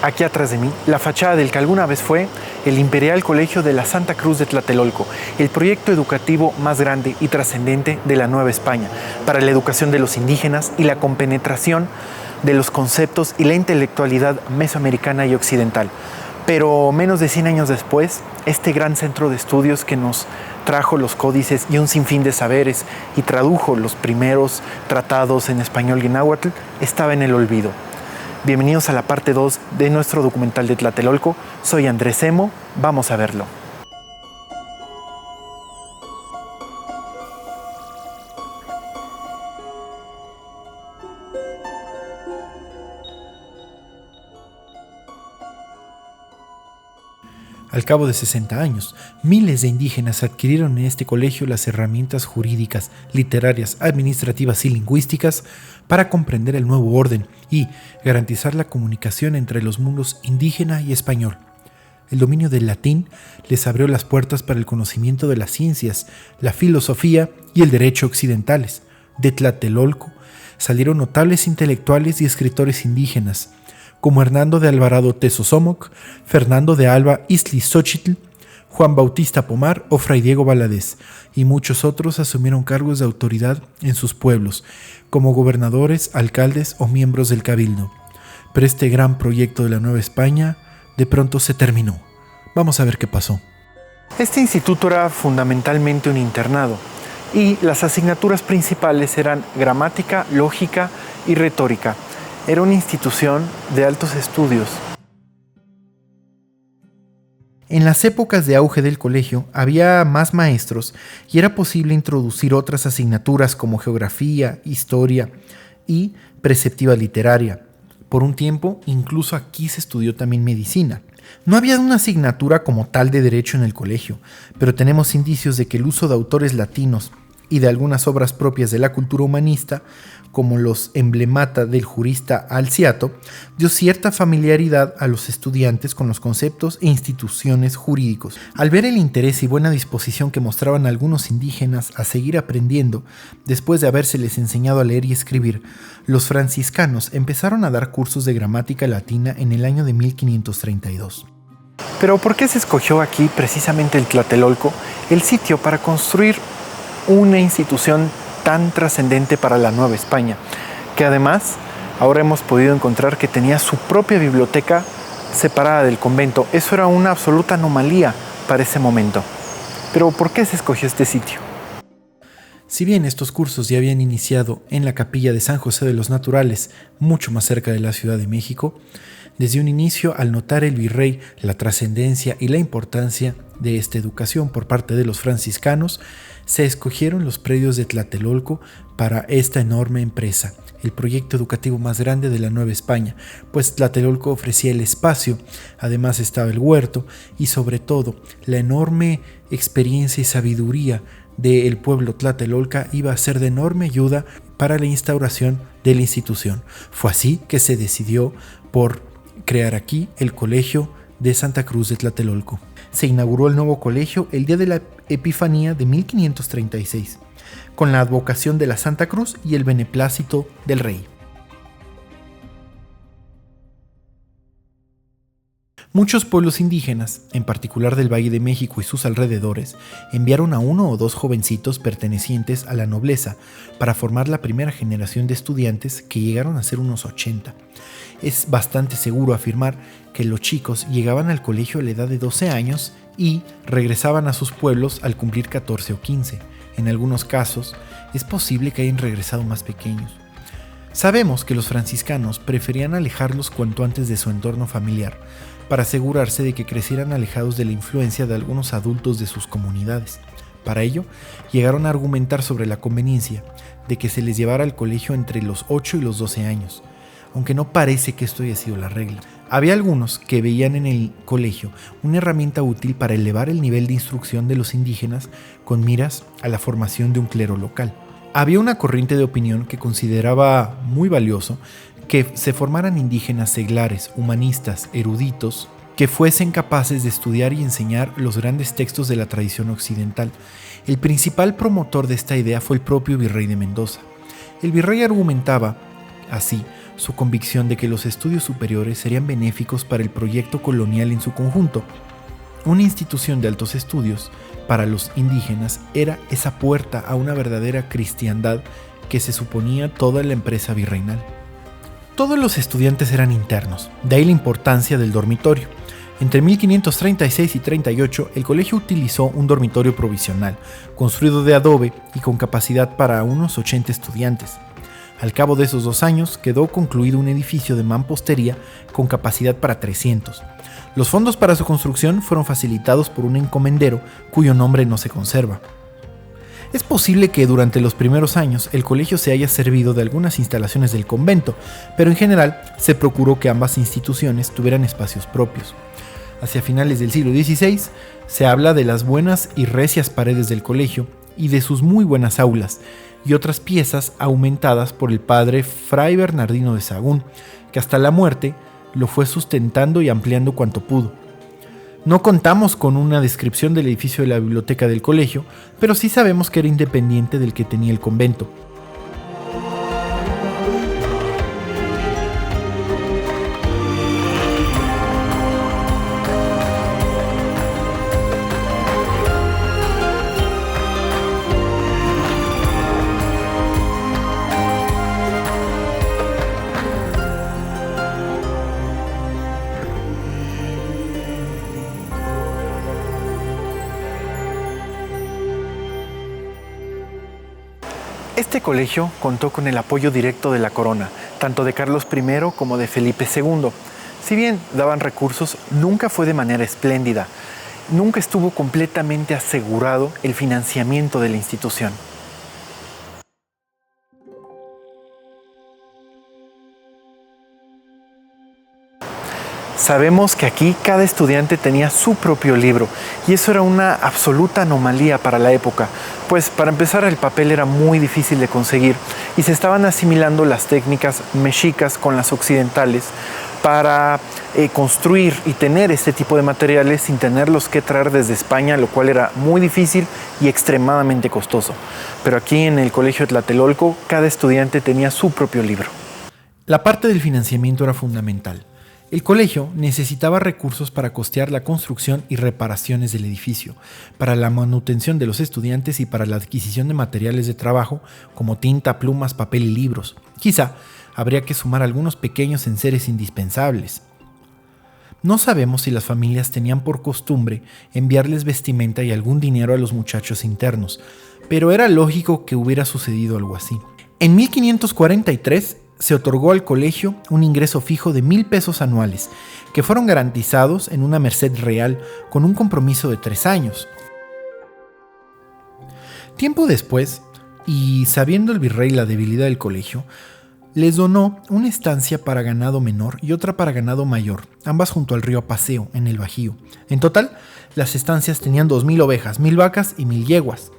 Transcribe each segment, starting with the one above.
aquí atrás de mí, la fachada del que alguna vez fue el Imperial Colegio de la Santa Cruz de Tlatelolco, el proyecto educativo más grande y trascendente de la Nueva España, para la educación de los indígenas y la compenetración de los conceptos y la intelectualidad mesoamericana y occidental. Pero menos de 100 años después, este gran centro de estudios que nos trajo los códices y un sinfín de saberes y tradujo los primeros tratados en español y náhuatl, estaba en el olvido. Bienvenidos a la parte 2 de nuestro documental de Tlatelolco. Soy Andrés Emo, vamos a verlo. Al cabo de 60 años, miles de indígenas adquirieron en este colegio las herramientas jurídicas, literarias, administrativas y lingüísticas para comprender el nuevo orden y garantizar la comunicación entre los mundos indígena y español. El dominio del latín les abrió las puertas para el conocimiento de las ciencias, la filosofía y el derecho occidentales. De Tlatelolco salieron notables intelectuales y escritores indígenas, como Hernando de Alvarado Tezosomoc, Fernando de Alba Izlizóchitl, Juan Bautista Pomar o Fray Diego Valadez, y muchos otros asumieron cargos de autoridad en sus pueblos, como gobernadores, alcaldes o miembros del cabildo. Pero este gran proyecto de la Nueva España de pronto se terminó. Vamos a ver qué pasó. Este instituto era fundamentalmente un internado, y las asignaturas principales eran gramática, lógica y retórica. Era una institución de altos estudios. En las épocas de auge del colegio había más maestros y era posible introducir otras asignaturas como geografía, historia y preceptiva literaria. Por un tiempo, incluso aquí se estudió también medicina. No había una asignatura como tal de derecho en el colegio, pero tenemos indicios de que el uso de autores latinos y de algunas obras propias de la cultura humanista, como los Emblemata del jurista Alciato, dio cierta familiaridad a los estudiantes con los conceptos e instituciones jurídicos. Al ver el interés y buena disposición que mostraban algunos indígenas a seguir aprendiendo, después de habérseles enseñado a leer y escribir, los franciscanos empezaron a dar cursos de gramática latina en el año de 1532. Pero ¿por qué se escogió aquí precisamente el Tlatelolco, el sitio para construir una institución tan trascendente para la Nueva España, que además ahora hemos podido encontrar que tenía su propia biblioteca separada del convento? Eso era una absoluta anomalía para ese momento. Pero ¿por qué se escogió este sitio? Si bien estos cursos ya habían iniciado en la capilla de San José de los Naturales, mucho más cerca de la Ciudad de México, desde un inicio, al notar el virrey la trascendencia y la importancia de esta educación por parte de los franciscanos, se escogieron los predios de Tlatelolco para esta enorme empresa, el proyecto educativo más grande de la Nueva España, pues Tlatelolco ofrecía el espacio, además estaba el huerto y sobre todo la enorme experiencia y sabiduría del pueblo tlatelolca iba a ser de enorme ayuda para la instauración de la institución. Fue así que se decidió por crear aquí el Colegio de Santa Cruz de Tlatelolco. Se inauguró el nuevo colegio el día de la Epifanía de 1536, con la advocación de la Santa Cruz y el beneplácito del rey. Muchos pueblos indígenas, en particular del Valle de México y sus alrededores, enviaron a 1 o 2 jovencitos pertenecientes a la nobleza para formar la primera generación de estudiantes, que llegaron a ser unos 80. Es bastante seguro afirmar que los chicos llegaban al colegio a la edad de 12 años y regresaban a sus pueblos al cumplir 14 o 15. En algunos casos, es posible que hayan regresado más pequeños. Sabemos que los franciscanos preferían alejarlos cuanto antes de su entorno familiar, para asegurarse de que crecieran alejados de la influencia de algunos adultos de sus comunidades. Para ello, llegaron a argumentar sobre la conveniencia de que se les llevara al colegio entre los 8 y los 12 años, aunque no parece que esto haya sido la regla. Había algunos que veían en el colegio una herramienta útil para elevar el nivel de instrucción de los indígenas con miras a la formación de un clero local. Había una corriente de opinión que consideraba muy valioso que se formaran indígenas seglares, humanistas, eruditos, que fuesen capaces de estudiar y enseñar los grandes textos de la tradición occidental. El principal promotor de esta idea fue el propio virrey de Mendoza. El virrey argumentaba así su convicción de que los estudios superiores serían benéficos para el proyecto colonial en su conjunto. Una institución de altos estudios para los indígenas era esa puerta a una verdadera cristiandad que se suponía toda la empresa virreinal. Todos los estudiantes eran internos, de ahí la importancia del dormitorio. Entre 1536 y 38, el colegio utilizó un dormitorio provisional, construido de adobe y con capacidad para unos 80 estudiantes. Al cabo de esos 2 años, quedó concluido un edificio de mampostería con capacidad para 300. Los fondos para su construcción fueron facilitados por un encomendero cuyo nombre no se conserva. Es posible que durante los primeros años el colegio se haya servido de algunas instalaciones del convento, pero en general se procuró que ambas instituciones tuvieran espacios propios. Hacia finales del siglo XVI se habla de las buenas y recias paredes del colegio y de sus muy buenas aulas y otras piezas aumentadas por el padre Fray Bernardino de Sahagún, que hasta la muerte lo fue sustentando y ampliando cuanto pudo. No contamos con una descripción del edificio de la biblioteca del colegio, pero sí sabemos que era independiente del que tenía el convento. Este colegio contó con el apoyo directo de la corona, tanto de Carlos I como de Felipe II. Si bien daban recursos, nunca fue de manera espléndida. Nunca estuvo completamente asegurado el financiamiento de la institución. Sabemos que aquí cada estudiante tenía su propio libro y eso era una absoluta anomalía para la época, pues para empezar el papel era muy difícil de conseguir y se estaban asimilando las técnicas mexicas con las occidentales para construir y tener este tipo de materiales sin tenerlos que traer desde España, lo cual era muy difícil y extremadamente costoso. Pero aquí en el Colegio Tlatelolco cada estudiante tenía su propio libro. La parte del financiamiento era fundamental. El colegio necesitaba recursos para costear la construcción y reparaciones del edificio, para la manutención de los estudiantes y para la adquisición de materiales de trabajo como tinta, plumas, papel y libros. Quizá habría que sumar algunos pequeños enseres indispensables. No sabemos si las familias tenían por costumbre enviarles vestimenta y algún dinero a los muchachos internos, pero era lógico que hubiera sucedido algo así. En 1543, se otorgó al colegio un ingreso fijo de 1,000 pesos anuales, que fueron garantizados en una merced real con un compromiso de 3 años. Tiempo después, y sabiendo el virrey la debilidad del colegio, les donó una estancia para ganado menor y otra para ganado mayor, ambas junto al río Apaseo, en el Bajío. En total, las estancias tenían 2,000 ovejas, 1,000 vacas y 1,000 yeguas.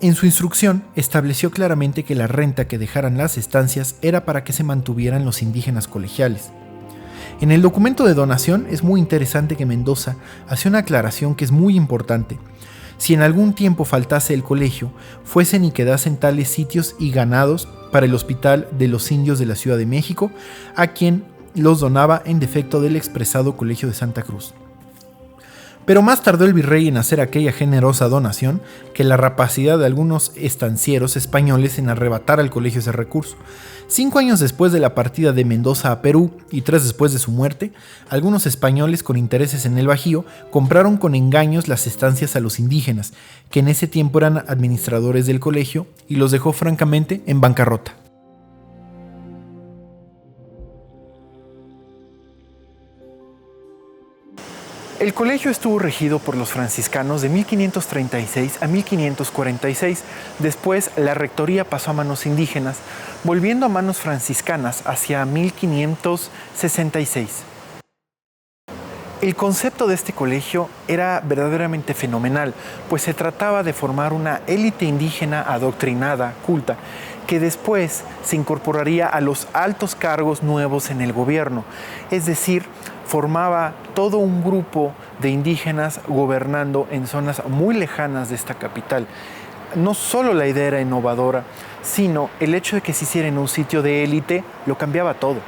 En su instrucción estableció claramente que la renta que dejaran las estancias era para que se mantuvieran los indígenas colegiales. En el documento de donación es muy interesante que Mendoza hace una aclaración que es muy importante. Si en algún tiempo faltase el colegio, fuesen y quedasen tales sitios y ganados para el Hospital de los Indios de la Ciudad de México, a quien los donaba en defecto del expresado Colegio de Santa Cruz. Pero más tardó el virrey en hacer aquella generosa donación que la rapacidad de algunos estancieros españoles en arrebatar al colegio ese recurso. 5 años después de la partida de Mendoza a Perú y 3 después de su muerte, algunos españoles con intereses en el Bajío compraron con engaños las estancias a los indígenas, que en ese tiempo eran administradores del colegio, y los dejó francamente en bancarrota. El colegio estuvo regido por los franciscanos de 1536 a 1546. Después, la rectoría pasó a manos indígenas, volviendo a manos franciscanas hacia 1566. El concepto de este colegio era verdaderamente fenomenal, pues se trataba de formar una élite indígena adoctrinada, culta, que después se incorporaría a los altos cargos nuevos en el gobierno, es decir, formaba todo un grupo de indígenas gobernando en zonas muy lejanas de esta capital. no solo la idea era innovadora, sino el hecho de que se hiciera en un sitio de élite lo cambiaba todo.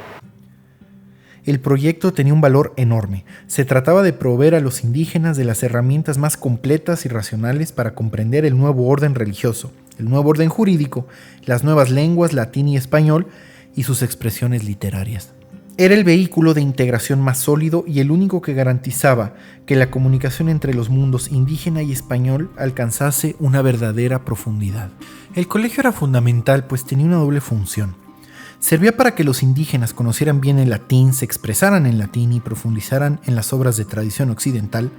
El proyecto tenía un valor enorme. Se trataba de proveer a los indígenas de las herramientas más completas y racionales para comprender el nuevo orden religioso, el nuevo orden jurídico, las nuevas lenguas latín y español y sus expresiones literarias. Era el vehículo de integración más sólido y el único que garantizaba que la comunicación entre los mundos indígena y español alcanzase una verdadera profundidad. El colegio era fundamental, pues tenía una doble función. Servía para que los indígenas conocieran bien el latín, se expresaran en latín y profundizaran en las obras de tradición occidental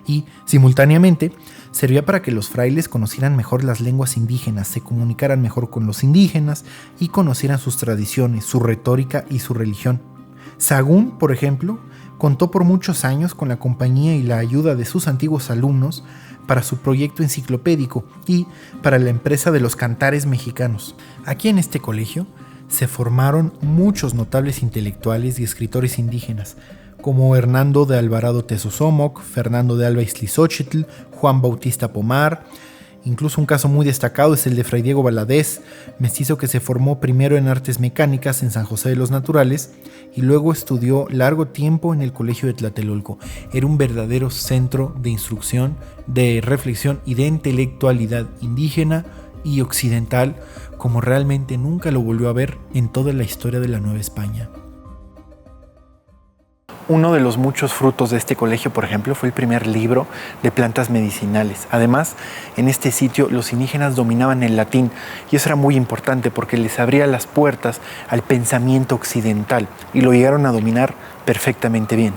y, simultáneamente, servía para que los frailes conocieran mejor las lenguas indígenas, se comunicaran mejor con los indígenas y conocieran sus tradiciones, su retórica y su religión. Sahagún, por ejemplo, contó por muchos años con la compañía y la ayuda de sus antiguos alumnos para su proyecto enciclopédico y para la empresa de los cantares mexicanos. Aquí en este colegio se formaron muchos notables intelectuales y escritores indígenas, como Hernando de Alvarado Tezosomoc, Fernando de Alba Iztlizóchitl, Juan Bautista Pomar. Incluso un caso muy destacado es el de Fray Diego Valadez, mestizo que se formó primero en artes mecánicas en San José de los Naturales y luego estudió largo tiempo en el Colegio de Tlatelolco. Era un verdadero centro de instrucción, de reflexión y de intelectualidad indígena y occidental, como realmente nunca lo volvió a ver en toda la historia de la Nueva España. Uno de los muchos frutos de este colegio, por ejemplo, fue el primer libro de plantas medicinales. Además, en este sitio los indígenas dominaban el latín y eso era muy importante porque les abría las puertas al pensamiento occidental y lo llegaron a dominar perfectamente bien.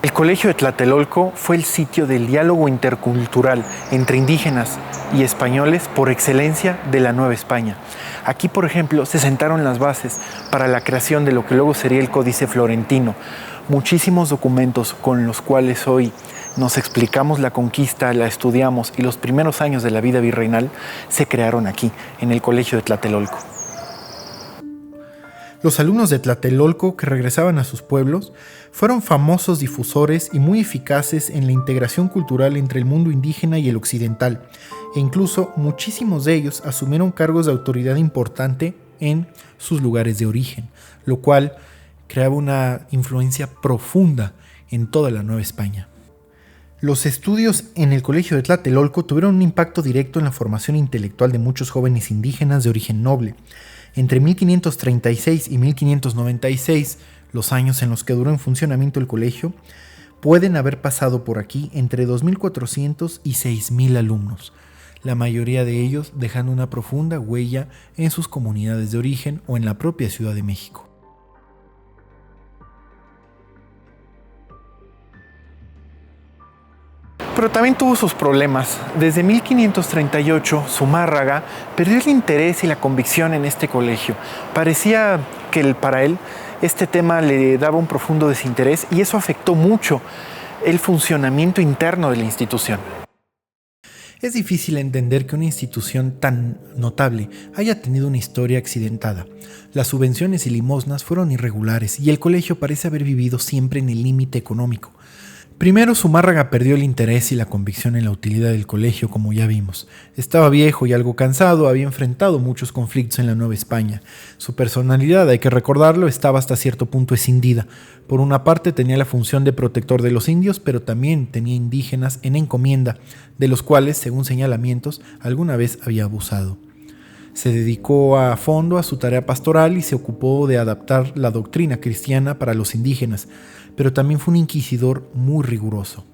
El colegio de Tlatelolco fue el sitio del diálogo intercultural entre indígenas y españoles por excelencia de la Nueva España. Aquí, por ejemplo, se sentaron las bases para la creación de lo que luego sería el Códice Florentino. Muchísimos documentos con los cuales hoy nos explicamos la conquista, la estudiamos y los primeros años de la vida virreinal se crearon aquí, en el colegio de Tlatelolco. Los alumnos de Tlatelolco que regresaban a sus pueblos fueron famosos difusores y muy eficaces en la integración cultural entre el mundo indígena y el occidental, e incluso muchísimos de ellos asumieron cargos de autoridad importante en sus lugares de origen, lo cual creaba una influencia profunda en toda la Nueva España. Los estudios en el colegio de Tlatelolco tuvieron un impacto directo en la formación intelectual de muchos jóvenes indígenas de origen noble. Entre 1536 y 1596, los años en los que duró en funcionamiento el colegio, pueden haber pasado por aquí entre 2.400 y 6.000 alumnos, la mayoría de ellos dejando una profunda huella en sus comunidades de origen o en la propia Ciudad de México. Pero también tuvo sus problemas. Desde 1538, Zumárraga perdió el interés y la convicción en este colegio. Parecía que para él este tema le daba un profundo desinterés y eso afectó mucho el funcionamiento interno de la institución. Es difícil entender que una institución tan notable haya tenido una historia accidentada. Las subvenciones y limosnas fueron irregulares y el colegio parece haber vivido siempre en el límite económico. Primero, Zumárraga perdió el interés y la convicción en la utilidad del colegio, como ya vimos. Estaba viejo y algo cansado, había enfrentado muchos conflictos en la Nueva España. Su personalidad, hay que recordarlo, estaba hasta cierto punto escindida. Por una parte tenía la función de protector de los indios, pero también tenía indígenas en encomienda, de los cuales, según señalamientos, alguna vez había abusado. Se dedicó a fondo a su tarea pastoral y se ocupó de adaptar la doctrina cristiana para los indígenas, pero también fue un inquisidor muy riguroso.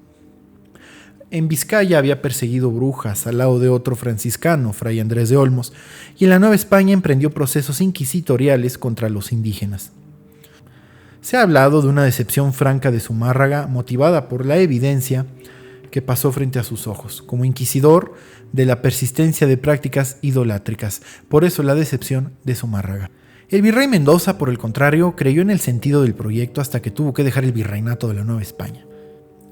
En Vizcaya había perseguido brujas al lado de otro franciscano, Fray Andrés de Olmos, y en la Nueva España emprendió procesos inquisitoriales contra los indígenas. Se ha hablado de una decepción franca de Zumárraga motivada por la evidencia que pasó frente a sus ojos, como inquisidor de la persistencia de prácticas idolátricas, por eso la decepción de Zumárraga. El virrey Mendoza, por el contrario, creyó en el sentido del proyecto hasta que tuvo que dejar el virreinato de la Nueva España.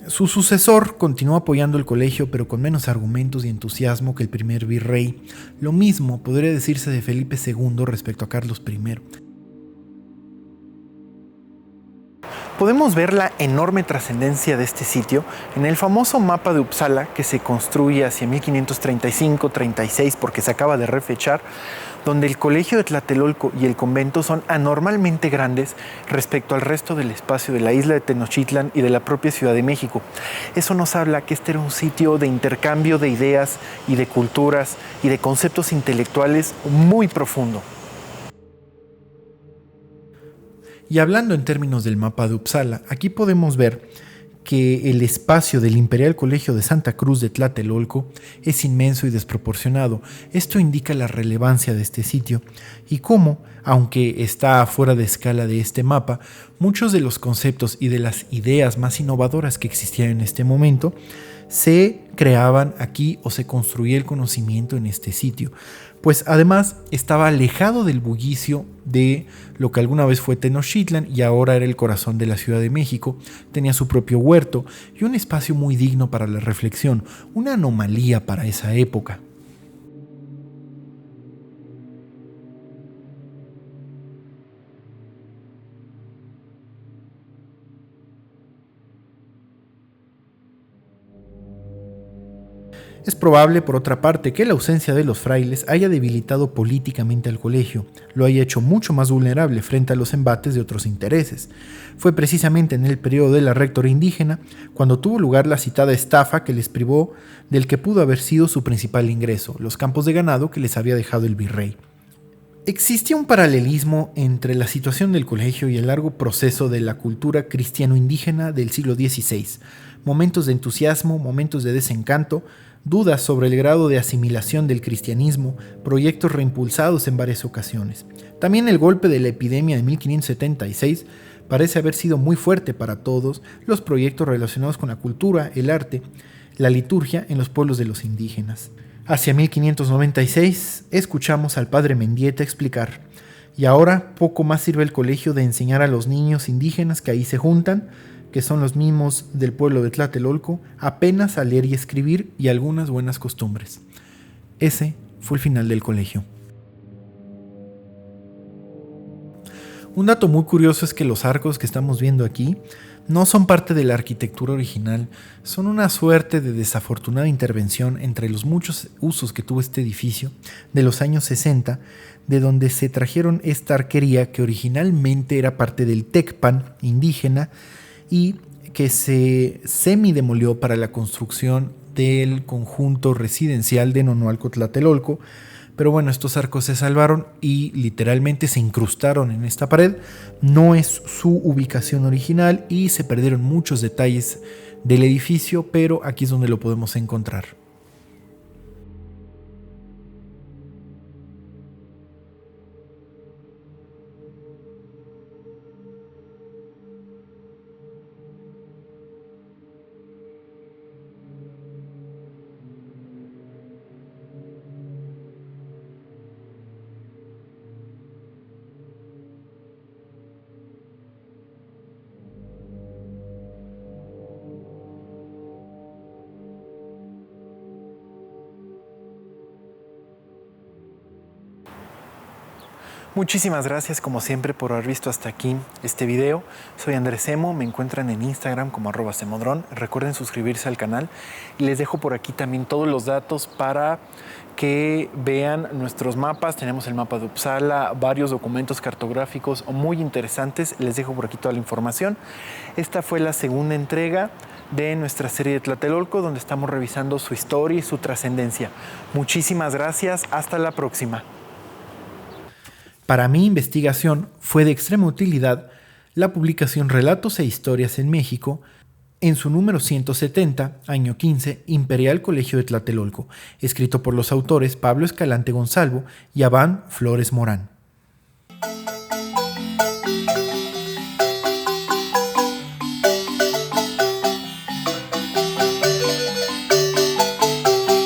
Su sucesor continuó apoyando el colegio, pero con menos argumentos y entusiasmo que el primer virrey. Lo mismo podría decirse de Felipe II respecto a Carlos I. Podemos ver la enorme trascendencia de este sitio en el famoso mapa de Uppsala que se construye hacia 1535-36 porque se acaba de refechar, donde el colegio de Tlatelolco y el convento son anormalmente grandes respecto al resto del espacio de la isla de Tenochtitlan y de la propia Ciudad de México. Eso nos habla que este era un sitio de intercambio de ideas y de culturas y de conceptos intelectuales muy profundo. Y hablando en términos del mapa de Uppsala, aquí podemos ver que el espacio del Imperial Colegio de Santa Cruz de Tlatelolco es inmenso y desproporcionado. Esto indica la relevancia de este sitio y cómo, aunque está fuera de escala de este mapa, muchos de los conceptos y de las ideas más innovadoras que existían en este momento se creaban aquí o se construía el conocimiento en este sitio, pues además estaba alejado del bullicio de lo que alguna vez fue Tenochtitlan y ahora era el corazón de la Ciudad de México. Tenía su propio huerto y un espacio muy digno para la reflexión, una anomalía para esa época. Es probable, por otra parte, que la ausencia de los frailes haya debilitado políticamente al colegio, lo haya hecho mucho más vulnerable frente a los embates de otros intereses. Fue precisamente en el periodo de la rectoría indígena cuando tuvo lugar la citada estafa que les privó del que pudo haber sido su principal ingreso, los campos de ganado que les había dejado el virrey. Existía un paralelismo entre la situación del colegio y el largo proceso de la cultura cristiano-indígena del siglo XVI. Momentos de entusiasmo, momentos de desencanto, dudas sobre el grado de asimilación del cristianismo, proyectos reimpulsados en varias ocasiones. También el golpe de la epidemia de 1576 parece haber sido muy fuerte para todos los proyectos relacionados con la cultura, el arte, la liturgia en los pueblos de los indígenas. Hacia 1596 escuchamos al padre Mendieta explicar: y ahora poco más sirve el colegio de enseñar a los niños indígenas que ahí se juntan, que son los mismos del pueblo de Tlatelolco, apenas a leer y escribir y algunas buenas costumbres. Ese fue el final del colegio. Un dato muy curioso es que los arcos que estamos viendo aquí no son parte de la arquitectura original, son una suerte de desafortunada intervención entre los muchos usos que tuvo este edificio de los años 60, de donde se trajeron esta arquería que originalmente era parte del Tecpan indígena y que se semidemolió para la construcción del conjunto residencial de Nonoalco Tlatelolco. Pero bueno, estos arcos se salvaron y literalmente se incrustaron en esta pared. No es su ubicación original y se perdieron muchos detalles del edificio, pero aquí es donde lo podemos encontrar. Muchísimas gracias como siempre por haber visto hasta aquí este video. Soy Andrés Emo, me encuentran en Instagram como @semodron. Recuerden suscribirse al canal y les dejo por aquí también todos los datos para que vean nuestros mapas. Tenemos el mapa de Uppsala, varios documentos cartográficos muy interesantes. Les dejo por aquí toda la información. Esta fue la segunda entrega de nuestra serie de Tlatelolco, donde estamos revisando su historia y su trascendencia. Muchísimas gracias, hasta la próxima. Para mi investigación fue de extrema utilidad la publicación Relatos e Historias en México en su número 170, año 15, Imperial Colegio de Tlatelolco, escrito por los autores Pablo Escalante Gonzalvo y Abán Flores Morán.